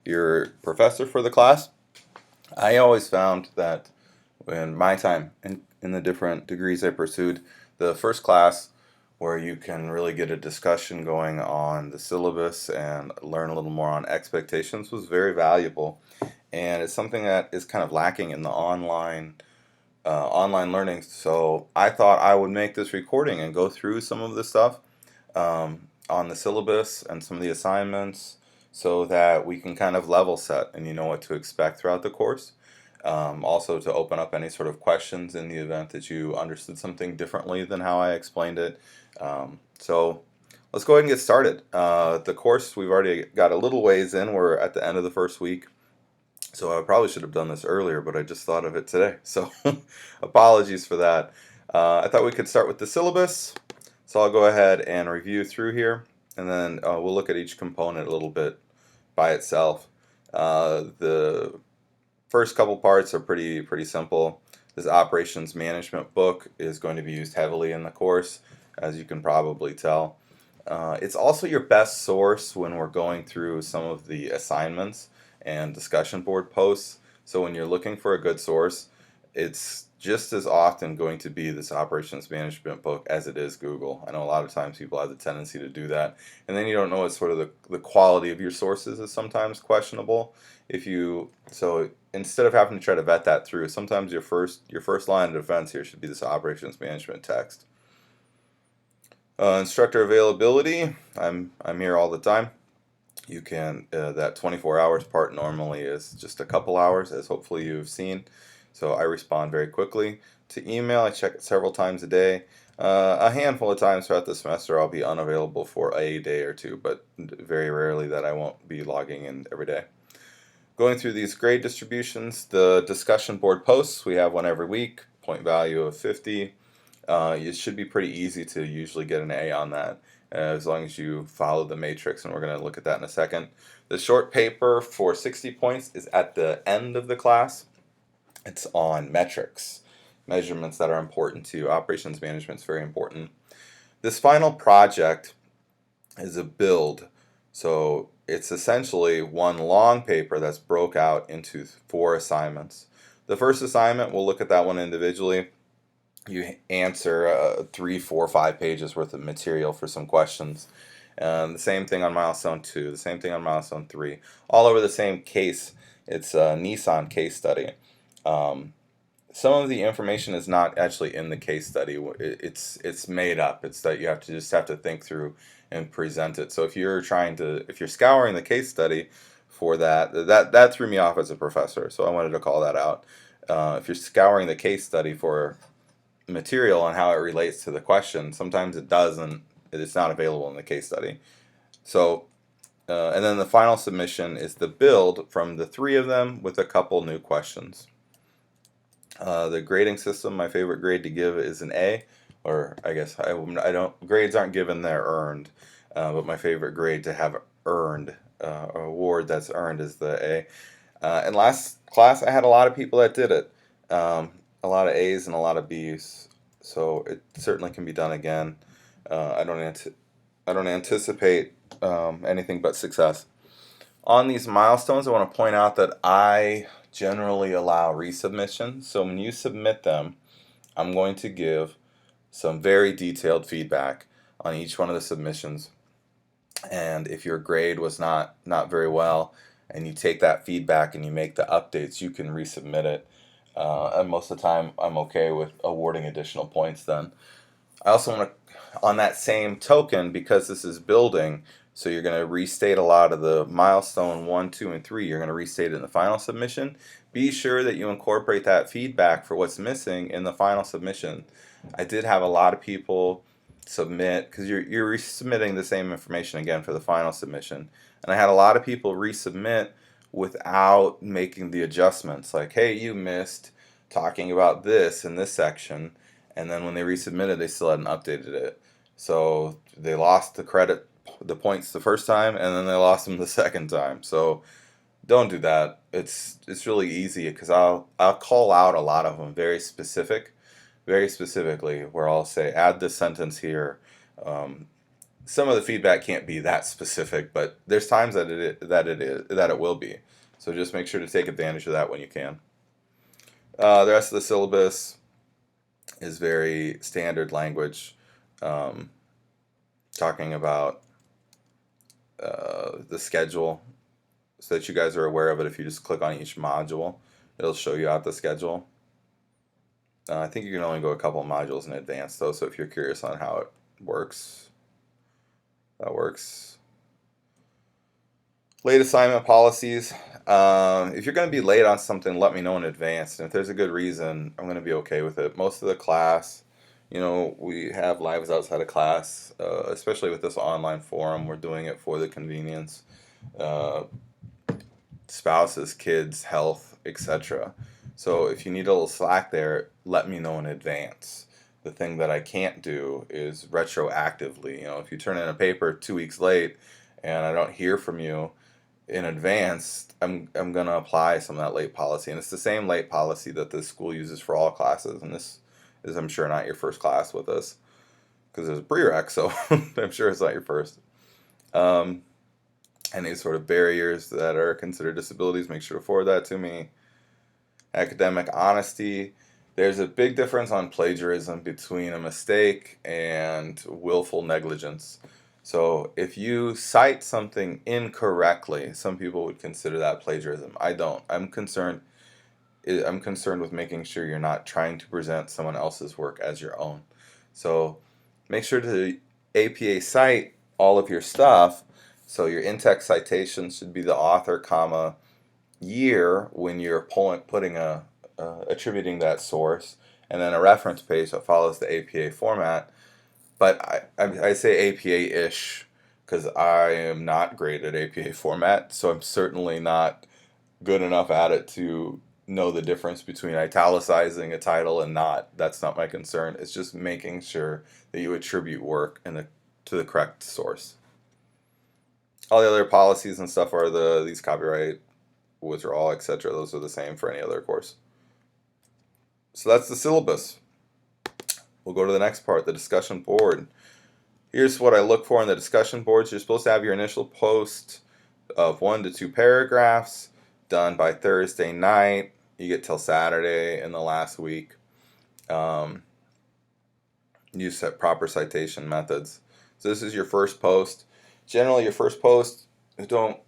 your professor for the class. I always found that in my time in the different degrees I pursued, the first class where you can really get a discussion going on the syllabus and learn a little more on expectations was very valuable. And it's something that is kind of lacking in the online learning. So I thought I would make this recording and go through some of the stuff on the syllabus and some of the assignments so that we can kind of level set and you know what to expect throughout the course. Also to open up any sort of questions in the event that you understood something differently than how I explained it. So let's go ahead and get started. The course, we've already got a little ways in. We're at the end of the first week. So I probably should have done this earlier, but I just thought of it today. So apologies for that. I thought we could start with the syllabus. So I'll go ahead and review through here, and then we'll look at each component a little bit by itself. The first couple parts are pretty simple. This operations management book is going to be used heavily in the course, as you can probably tell. It's also your best source when we're going through some of the assignments and discussion board posts. So when you're looking for a good source, it's just as often going to be this operations management book as it is Google. I know a lot of times people have the tendency to do that, and then you don't know what sort of the quality of your sources is sometimes questionable. So instead of having to try to vet that through, sometimes your first line of defense here should be this operations management text. Instructor availability, I'm here all the time. You can, that 24 hours part normally is just a couple hours, as hopefully you've seen. So I respond very quickly. To email, I check it several times a day. A handful of times throughout the semester I'll be unavailable for a day or two, but very rarely that I won't be logging in every day. Going through these grade distributions, the discussion board posts, we have one every week, point value of 50. It should be pretty easy to usually get an A on that, as long as you follow the matrix, and we're going to look at that in a second. The short paper for 60 points is at the end of the class. It's on metrics, measurements that are important to you. Operations management is very important. This final project is a build, so it's essentially one long paper that's broke out into 4 assignments. The first assignment, we'll look at that one individually. You answer 3, 4, 5 pages worth of material for some questions. The same thing on milestone 2, the same thing on milestone 3, all over the same case. It's a Nissan case study. Some of the information is not actually in the case study. It's made up. It's that you have to think through and present it. So if you're scouring the case study for that threw me off as a professor. So I wanted to call that out. If you're scouring the case study for material and how it relates to the question, sometimes it's not available in the case study. So and then the final submission is the build from the 3 of them with a couple new questions. The grading system, my favorite grade to give is an A, or I guess grades aren't given, they're earned, but my favorite grade to have earned, award that's earned, is the A. And last class I had a lot of people that did it. A lot of A's and a lot of B's, so it certainly can be done again. I don't anticipate anything but success. On these milestones, I want to point out that I generally allow resubmission. So when you submit them, I'm going to give some very detailed feedback on each one of the submissions. And if your grade was not very well, and you take that feedback and you make the updates, you can resubmit it. And most of the time, I'm okay with awarding additional points then. I also want to, on that same token, because this is building, so you're going to restate a lot of the milestone 1, 2, and 3. You're going to restate it in the final submission. Be sure that you incorporate that feedback for what's missing in the final submission. I did have a lot of people submit, because you're resubmitting the same information again for the final submission. And I had a lot of people resubmit without making the adjustments. Like, hey, you missed talking about this in this section. And then when they resubmitted, they still hadn't updated it. So they lost the points the first time, and then they lost them the second time. So don't do that. It's really easy, because I'll call out a lot of them very specifically, where I'll say, add this sentence here, some of the feedback can't be that specific, but there's times that it will be. So just make sure to take advantage of that when you can. The rest of the syllabus is very standard language, um, talking about the schedule, so that you guys are aware of it. If you just click on each module, it'll show you out the schedule. I think you can only go a couple of modules in advance though, so if you're curious on how it works, that works. Late assignment policies. If you're going to be late on something, let me know in advance. And if there's a good reason, I'm going to be okay with it. Most of the class, we have lives outside of class, especially with this online forum. We're doing it for the convenience. Spouses, kids, health, etc. So if you need a little slack there, let me know in advance. The thing that I can't do is retroactively. If you turn in a paper 2 weeks late and I don't hear from you in advance, I'm gonna apply some of that late policy, and it's the same late policy that this school uses for all classes. And this is, I'm sure, not your first class with us, because it's a prereq, so I'm sure it's not your first. Any sort of barriers that are considered disabilities, make sure to forward that to me. Academic honesty. There's a big difference on plagiarism between a mistake and willful negligence. So if you cite something incorrectly, some people would consider that plagiarism. I don't. I'm concerned with making sure you're not trying to present someone else's work as your own. So make sure to APA cite all of your stuff. So your in-text citation should be the author, comma, year when you're attributing that source, and then a reference page that follows the APA format. But I say APA-ish because I am not great at APA format, so I'm certainly not good enough at it to know the difference between italicizing a title and not. That's not my concern. It's just making sure that you attribute work to the correct source. All the other policies and stuff are these copyright withdrawal, etc. Those are the same for any other course. So that's the syllabus. We'll go to the next part, the discussion board. Here's what I look for in the discussion boards. You're supposed to have your initial post of 1 to 2 paragraphs done by Thursday night. You get till Saturday in the last week. Use proper citation methods. So this is your first post. Generally, your first post, don't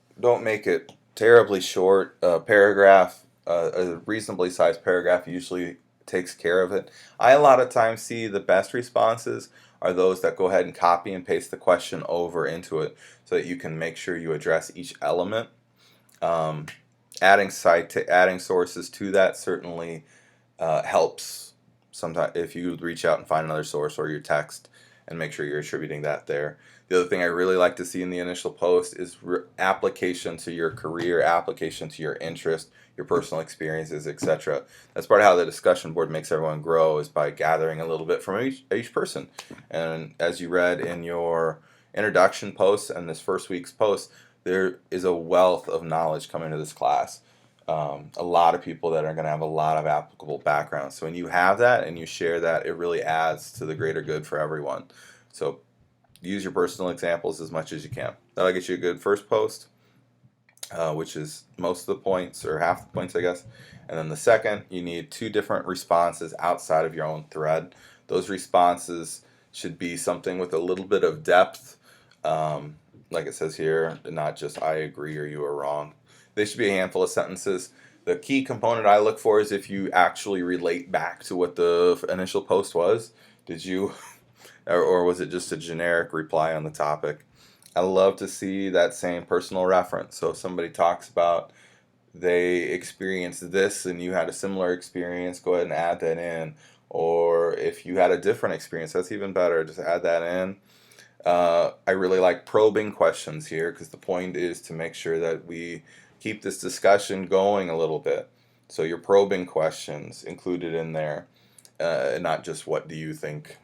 make it terribly short. Paragraph, a reasonably sized paragraph usually takes care of it. I a lot of times see the best responses are those that go ahead and copy and paste the question over into it, so that you can make sure you address each element. Adding sources to that certainly helps. Sometimes if you reach out and find another source or your text and make sure you're attributing that there. The other thing I really like to see in the initial post is application to your career, application to your interest, your personal experiences, etc. That's part of how the discussion board makes everyone grow, is by gathering a little bit from each person. And as you read in your introduction post and this first week's post, there is a wealth of knowledge coming to this class. A lot of people that are going to have a lot of applicable backgrounds. So when you have that and you share that, it really adds to the greater good for everyone. So use your personal examples as much as you can. That'll get you a good first post, which is most of the points, or half the points, I guess. And then the second, you need 2 different responses outside of your own thread. Those responses should be something with a little bit of depth, like it says here, not just I agree or you are wrong. They should be a handful of sentences. The key component I look for is if you actually relate back to what the initial post was. Did you, or was it just a generic reply on the topic? I love to see that same personal reference. So if somebody talks about they experienced this and you had a similar experience, go ahead and add that in. Or if you had a different experience, that's even better. Just add that in. I really like probing questions here, because the point is to make sure that we keep this discussion going a little bit. So your probing questions included in there, not just what do you think,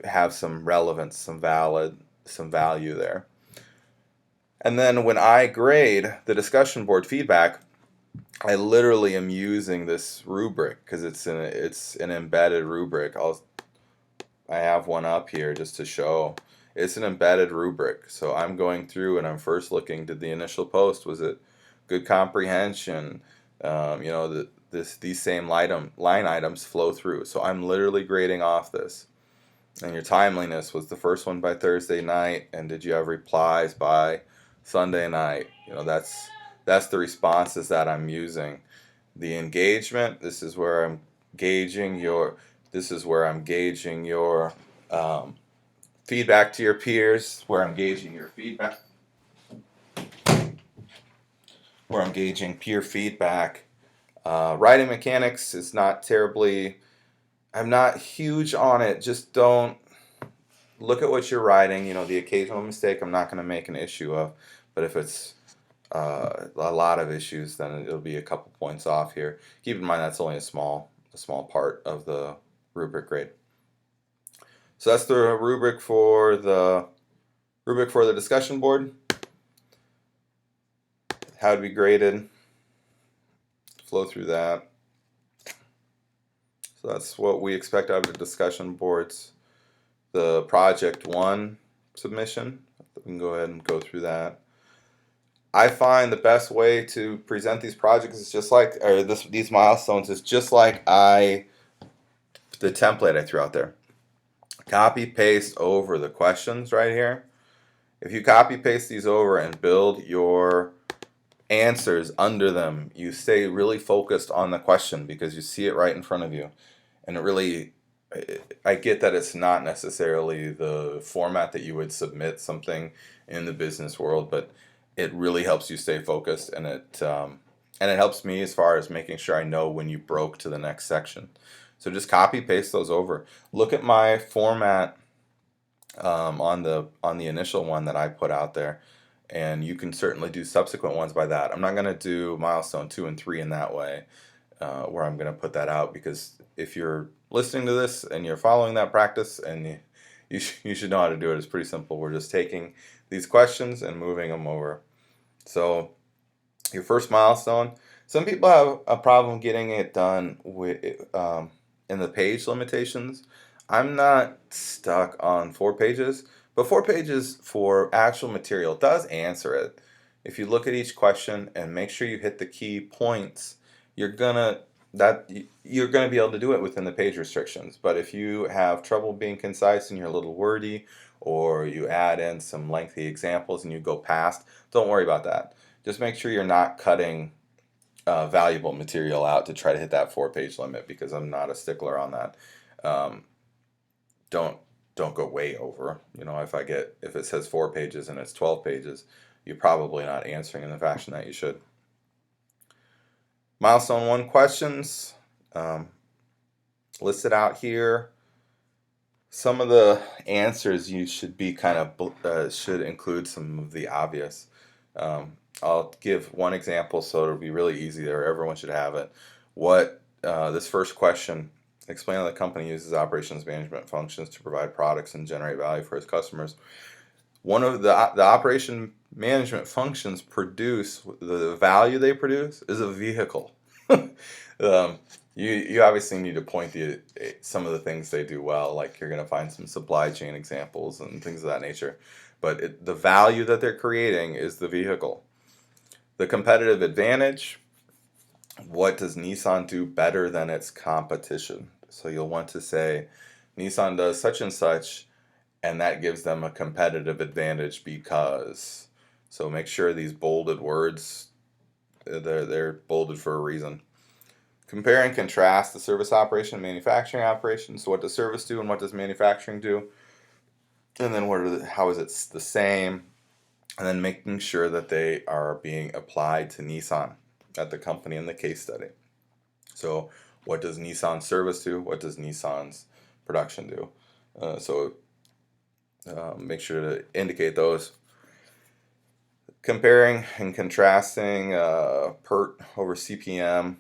have some relevance, some value there. And then when I grade the discussion board feedback, I literally am using this rubric because it's an embedded rubric. I have one up here just to show. It's an embedded rubric. So I'm going through and I'm first looking, did the initial post, was it good comprehension? These same line items flow through. So I'm literally grading off this. And your timeliness, was the first one by Thursday night, and did you have replies by Sunday night? That's the responses that I'm using. The engagement, this is where I'm gauging your um, feedback to your peers, where I'm gauging your feedback, where I'm gauging peer feedback. Writing mechanics is not terribly, I'm not huge on it. Just don't look at what you're writing. The occasional mistake I'm not going to make an issue of, but if it's a lot of issues, then it'll be a couple points off here. Keep in mind that's only a small part of the rubric grade. So that's the rubric for the discussion board. How to be graded. Flow through that. So that's what we expect out of the discussion boards. The project 1 submission, we can go ahead and go through that. I find the best way to present these projects is these milestones is just like the template I threw out there. Copy paste over the questions right here. If you copy paste these over and build your answers under them, you stay really focused on the question because you see it right in front of you. And I get that it's not necessarily the format that you would submit something in the business world, but it really helps you stay focused, and it helps me as far as making sure I know when you broke to the next section. So just copy paste those over. Look at my format on the initial one that I put out there, and you can certainly do subsequent ones by that. I'm not going to do milestone 2 and 3 in that way, where I'm going to put that out, because if you're listening to this and you're following that practice, and you should know how to do it. It's pretty simple. We're just taking these questions and moving them over. So your first milestone, some people have a problem getting it done with in the page limitations. I'm not stuck on 4 pages, but 4 pages for actual material does answer it. If you look at each question and make sure you hit the key points, you're gonna be able to do it within the page restrictions. But if you have trouble being concise and you're a little wordy, or you add in some lengthy examples and you go past, don't worry about that. Just make sure you're not cutting valuable material out to try to hit that 4-page limit, because I'm not a stickler on that. Don't go way over. If it says 4 pages and it's 12 pages, you're probably not answering in the fashion that you should. Milestone 1 questions listed out here. Some of the answers you should be should include some of the obvious. I'll give one example so it'll be really easy there. Everyone should have it. This first question: explain how the company uses operations management functions to provide products and generate value for its customers. One of the operation management functions the value they produce is a vehicle. You obviously need to point some of the things they do well, like you're going to find some supply chain examples and things of that nature. But the value that they're creating is the vehicle. The competitive advantage: what does Nissan do better than its competition? So you'll want to say Nissan does such and such, and that gives them a competitive advantage because. So make sure these bolded words, they're bolded for a reason. Compare and contrast the service operation and manufacturing operations. So what does service do and what does manufacturing do? And then how is it the same? And then making sure that they are being applied to Nissan at the company in the case study. So what does Nissan service do? What does Nissan's production do? Make sure to indicate those. Comparing and contrasting PERT over CPM.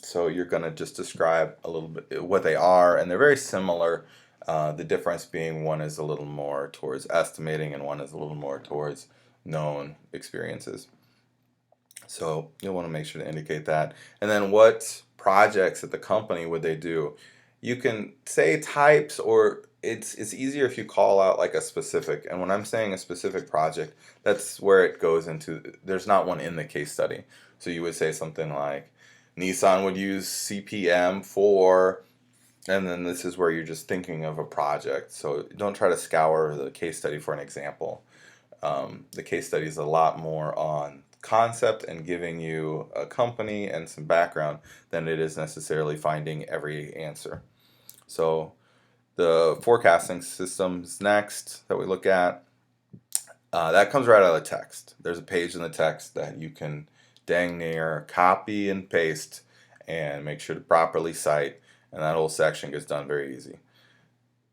So you're going to just describe a little bit what they are, and they're very similar. The difference being one is a little more towards estimating and one is a little more towards known experiences. So you'll want to make sure to indicate that. And then what projects at the company would they do? You can say types, or it's easier if you call out like a specific. And when I'm saying a specific project, that's where it goes into. There's not one in the case study. So you would say something like Nissan would use CPM for, and then this is where you're just thinking of a project. So don't try to scour the case study for an example. The case study is a lot more on concept and giving you a company and some background than it is necessarily finding every answer. So the forecasting systems next that we look at, that comes right out of the text. There's a page in the text that you can dang near copy and paste and make sure to properly cite, and that whole section gets done very easy.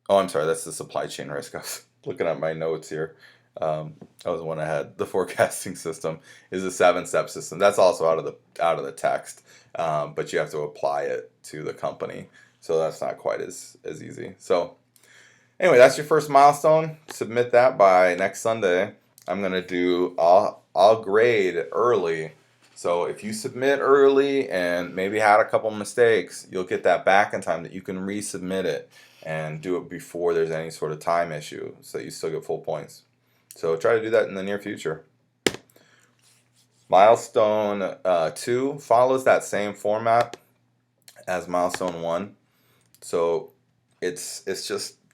Oh, I'm sorry, that's the supply chain risk. I was looking at my notes here. That was the one I had. The forecasting system is a 7-step system. That's also out of the text, but you have to apply it to the company, so that's not quite as easy. So anyway, that's your first milestone. Submit that by next Sunday. I'm gonna do. I'll grade early. So if you submit early and maybe had a couple mistakes, you'll get that back in time that you can resubmit it and do it before there's any sort of time issue, so that you still get full points. So try to do that in the near future. Milestone 2 follows that same format as milestone 1. So it's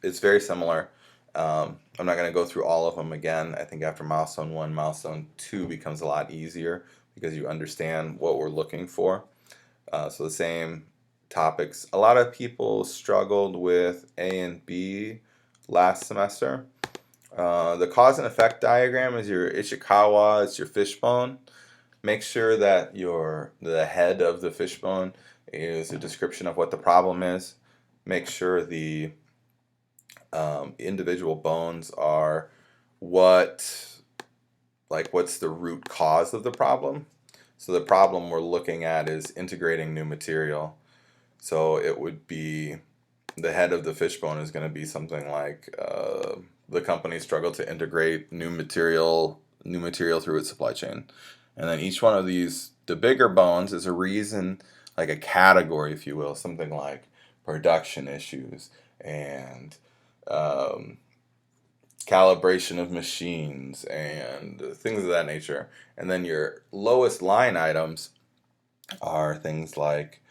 very similar. I'm not going to go through all of them again. I think after milestone 1, milestone 2 becomes a lot easier because you understand what we're looking for. So the same topics. A lot of people struggled with A and B last semester. The cause and effect diagram is your Ishikawa, it's your fishbone. Make sure that the head of the fishbone is a description of what the problem is. Make sure the individual bones are what's the root cause of the problem. So the problem we're looking at is integrating new material. So it would be the head of the fishbone is going to be something like the company struggled to integrate new material through its supply chain. And then each one of these, the bigger bones, is a reason, like a category, if you will, something like production issues and calibration of machines and things of that nature. And then your lowest line items are things like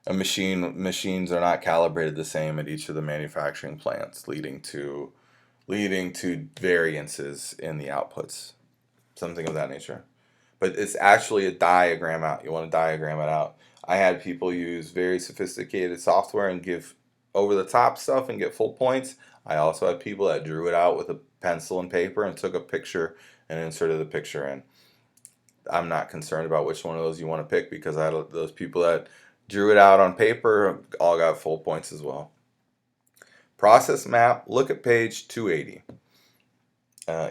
machines are not calibrated the same at each of the manufacturing plants, leading to variances in the outputs, something of that nature. But it's actually a diagram out. You want to diagram it out. I had people use very sophisticated software and give over the top stuff and get full points. I also had people that drew it out with a pencil and paper and took a picture and inserted the picture in. I'm not concerned about which one of those you want to pick, because I had those people that drew it out on paper all got full points as well. Process map, look at page 280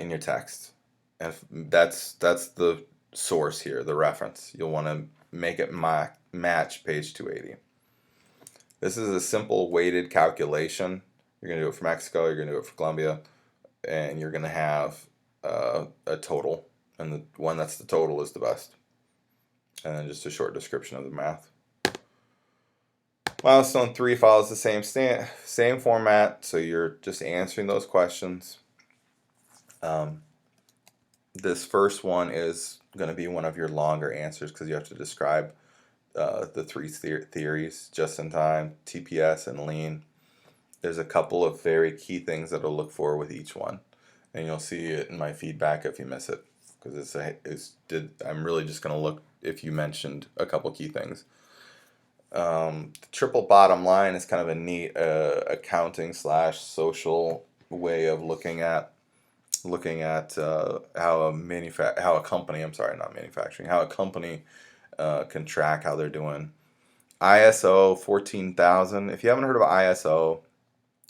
in your text. And that's the source here, the reference. You'll want to make it match page 280. This is a simple weighted calculation. You're going to do it for Mexico, you're going to do it for Colombia, and you're going to have a total. And the one that's the total is the best. And then just a short description of the math. Milestone 3 follows the same format, so you're just answering those questions. This first one is going to be one of your longer answers because you have to describe the three theories: just in time, TPS, and lean. There's a couple of very key things that I'll look for with each one, and you'll see it in my feedback if you miss it, because I'm really just going to look if you mentioned a couple key things. The triple bottom line is kind of a neat accounting / social way of looking at how a company, how a company can track how they're doing. ISO 14000. If you haven't heard of ISO,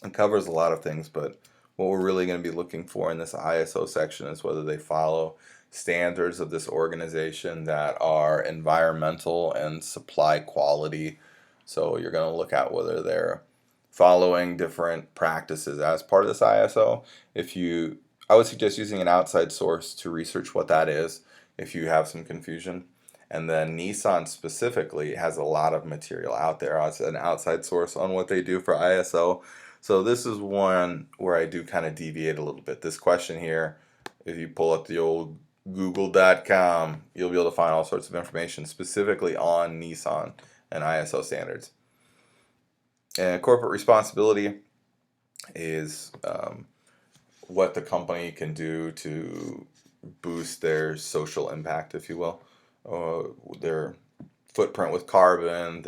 it covers a lot of things, but what we're really going to be looking for in this ISO section is whether they follow standards of this organization that are environmental and supply quality. So you're going to look at whether they're following different practices as part of this ISO. I would suggest using an outside source to research what that is if you have some confusion. And then Nissan specifically has a lot of material out there as an outside source on what they do for ISO. So this is one where I do kind of deviate a little bit. This question here, if you pull up the old google.com, you'll be able to find all sorts of information specifically on Nissan and ISO standards. And corporate responsibility is what the company can do to boost their social impact, if you will, their footprint with carbon,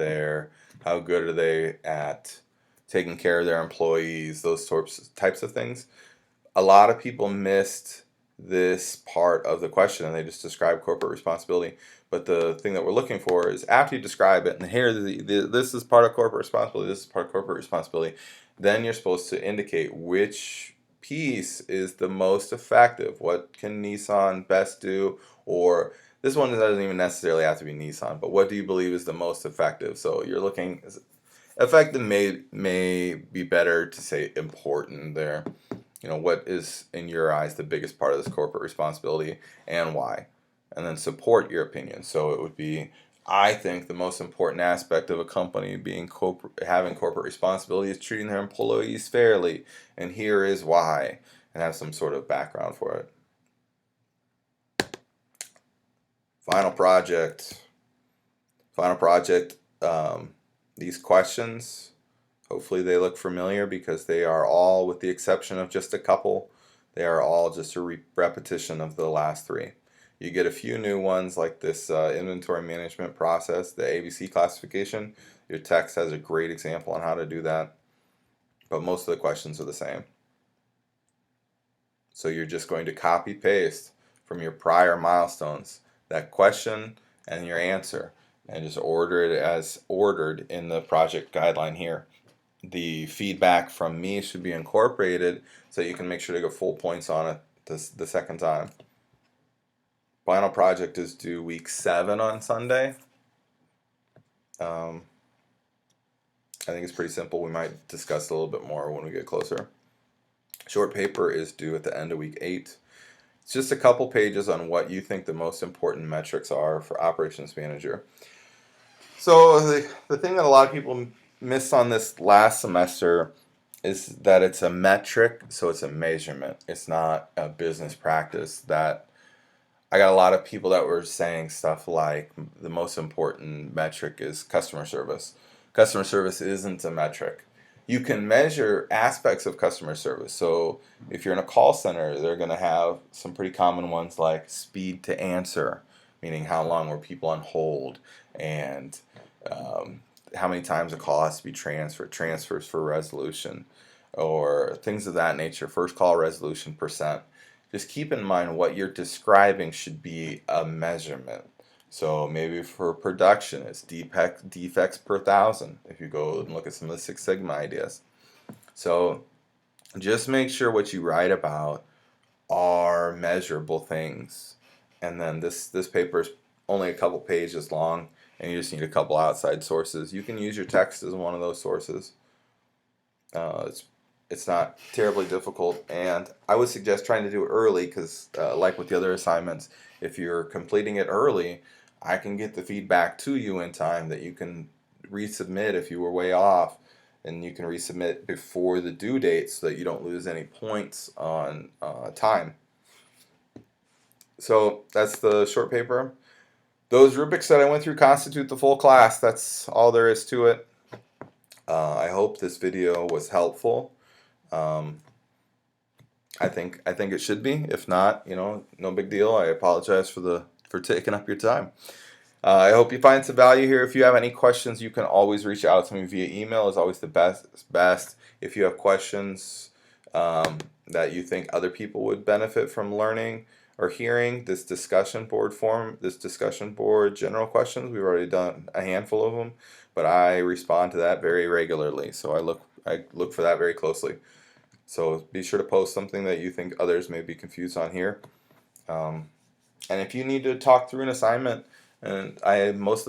how good are they at taking care of their employees, those types of things. A lot of people missed this part of the question and they just describe corporate responsibility. But the thing that we're looking for is after you describe it, and here this is part of corporate responsibility, this is part of corporate responsibility, then you're supposed to indicate which piece is the most effective. What can Nissan best do? Or this one doesn't even necessarily have to be Nissan, but what do you believe is the most effective? So you're looking, effective may be better to say important there. What is in your eyes the biggest part of this corporate responsibility and why? And then support your opinion. So it would be, I think the most important aspect of a company having corporate responsibility is treating their employees fairly, and here is why, and have some sort of background for it. Final project. These questions, hopefully they look familiar because they are all, with the exception of just a couple, they are all just a repetition of the last three. You get a few new ones like this inventory management process, the ABC classification. Your text has a great example on how to do that, but most of the questions are the same. So you're just going to copy paste from your prior milestones that question and your answer, and just order it as ordered in the project guideline here. The feedback from me should be incorporated so you can make sure to get full points on it the second time. Final project is due week 7 on Sunday. I think it's pretty simple. We might discuss a little bit more when we get closer. Short paper is due at the end of week 8. It's just a couple pages on what you think the most important metrics are for operations manager. So the thing that a lot of people miss on this last semester is that it's a metric, so it's a measurement. It's not a business practice. That I got a lot of people that were saying stuff like the most important metric is customer service. Customer service isn't a metric. You can measure aspects of customer service. So if you're in a call center, they're going to have some pretty common ones like speed to answer, meaning how long were people on hold, and how many times a call has to be transferred, transfers for resolution, or things of that nature, first call resolution percent. Just keep in mind what you're describing should be a measurement. So maybe for production, it's defects per 1,000, if you go and look at some of the Six Sigma ideas. So just make sure what you write about are measurable things. And then this paper is only a couple pages long, and you just need a couple outside sources. You can use your text as one of those sources. It's not terribly difficult, and I would suggest trying to do it early because, like with the other assignments, if you're completing it early, I can get the feedback to you in time that you can resubmit if you were way off, and you can resubmit before the due date so that you don't lose any points on time. So that's the short paper. Those rubrics that I went through constitute the full class. That's all there is to it. I hope this video was helpful. I think it should be. If not, no big deal. I apologize for taking up your time. I hope you find some value here. If you have any questions, you can always reach out to me via email. Is always the best. If you have questions that you think other people would benefit from learning or hearing, this discussion board general questions, we've already done a handful of them, but I respond to that very regularly. So I look for that very closely. So be sure to post something that you think others may be confused on here. And if you need to talk through an assignment, and most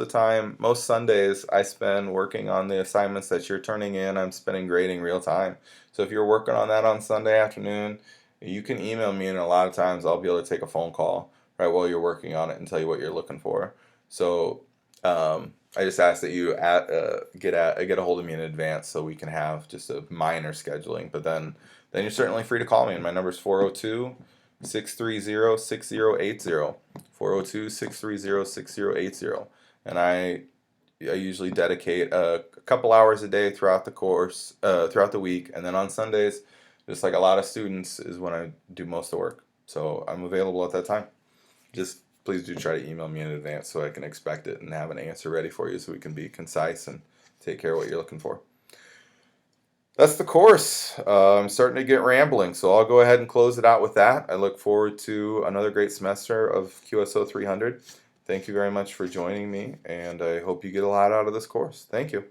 Sundays I spend working on the assignments that you're turning in. I'm spending grading real time. So if you're working on that on Sunday afternoon, you can email me, and a lot of times I'll be able to take a phone call right while you're working on it and tell you what you're looking for. So I just ask that you get a hold of me in advance so we can have just a minor scheduling. But then you're certainly free to call me, and my number is 402 630 6080. 402 630 6080. And I usually dedicate a couple hours a day throughout the course, throughout the week, and then on Sundays, just like a lot of students, is when I do most of the work. So I'm available at that time. Just please do try to email me in advance so I can expect it and have an answer ready for you so we can be concise and take care of what you're looking for. That's the course. I'm starting to get rambling, so I'll go ahead and close it out with that. I look forward to another great semester of QSO 300. Thank you very much for joining me, and I hope you get a lot out of this course. Thank you.